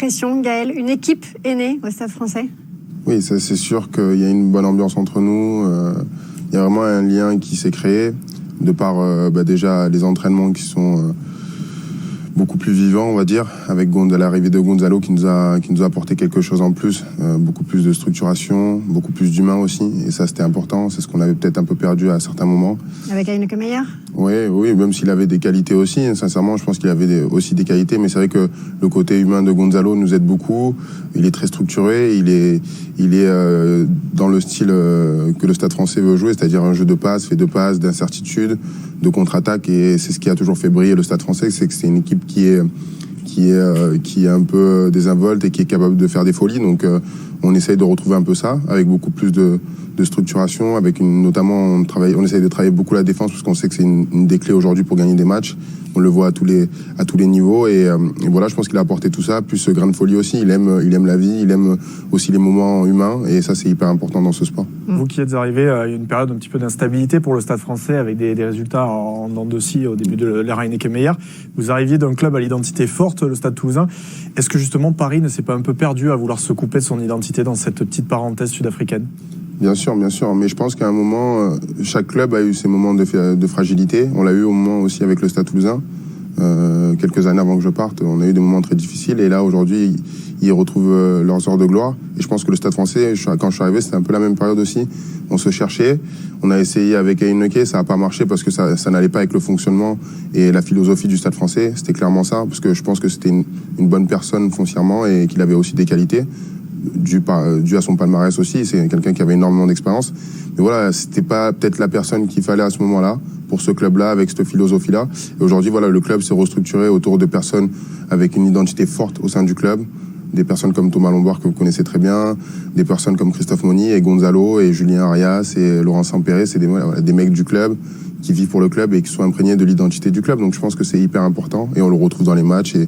l'impression, Gaël, une équipe est née au Stade Français? Oui, c'est sûr qu'il y a une bonne ambiance entre nous. Il y a vraiment un lien qui s'est créé de par déjà les entraînements qui sont beaucoup plus vivants, on va dire, avec l'arrivée de Gonzalo qui nous a apporté quelque chose en plus, beaucoup plus de structuration, beaucoup plus d'humain aussi, et ça c'était important, c'est ce qu'on avait peut-être un peu perdu à certains moments. Avec Heineke Meyer? Oui, même s'il avait des qualités aussi, sincèrement je pense qu'il avait aussi des qualités, mais c'est vrai que le côté humain de Gonzalo nous aide beaucoup, il est très structuré, il est dans le style que le Stade Français veut jouer, c'est-à-dire un jeu de passes, fait de passes, d'incertitude, de contre-attaque, et c'est ce qui a toujours fait briller le Stade Français, c'est que c'est une équipe qui est un peu désinvolte et qui est capable de faire des folies, donc on essaye de retrouver un peu ça, avec beaucoup plus de structuration, avec notamment on essaye de travailler beaucoup la défense, parce qu'on sait que c'est une des clés aujourd'hui pour gagner des matchs, on le voit à tous les niveaux, et voilà, je pense qu'il a apporté tout ça, plus ce grain de folie aussi, il aime la vie, il aime aussi les moments humains, et ça c'est hyper important dans ce sport. Vous qui êtes arrivé à une période un petit peu d'instabilité pour le Stade Français, avec des résultats en dents de scie au début de l'ère Heineke Meyer, vous arriviez d'un club à l'identité forte, le Stade Toulousain. Est-ce que justement Paris ne s'est pas un peu perdu à vouloir se couper de son identité dans cette petite parenthèse sud-africaine? Bien sûr, mais je pense qu'à un moment, chaque club a eu ses moments de fragilité. On l'a eu au moment aussi avec le Stade Toulousain. Quelques années avant que je parte, on a eu des moments très difficiles, et là aujourd'hui ils retrouvent leurs heures de gloire, et je pense que le Stade Français, quand je suis arrivé, c'était un peu la même période aussi, on se cherchait, on a essayé avec Heineke, ça n'a pas marché parce que ça n'allait pas avec le fonctionnement et la philosophie du Stade Français, c'était clairement ça, parce que je pense que c'était une bonne personne foncièrement et qu'il avait aussi des qualités dû à son palmarès aussi, c'est quelqu'un qui avait énormément d'expérience, mais voilà, c'était pas peut-être la personne qu'il fallait à ce moment-là pour ce club-là, avec cette philosophie-là. Et aujourd'hui, voilà, le club s'est restructuré autour de personnes avec une identité forte au sein du club, des personnes comme Thomas Lombard que vous connaissez très bien, des personnes comme Christophe Monny et Gonzalo et Julien Arias et Laurent Sampéré, c'est des mecs du club qui vivent pour le club et qui sont imprégnés de l'identité du club. Donc je pense que c'est hyper important, et on le retrouve dans les matchs et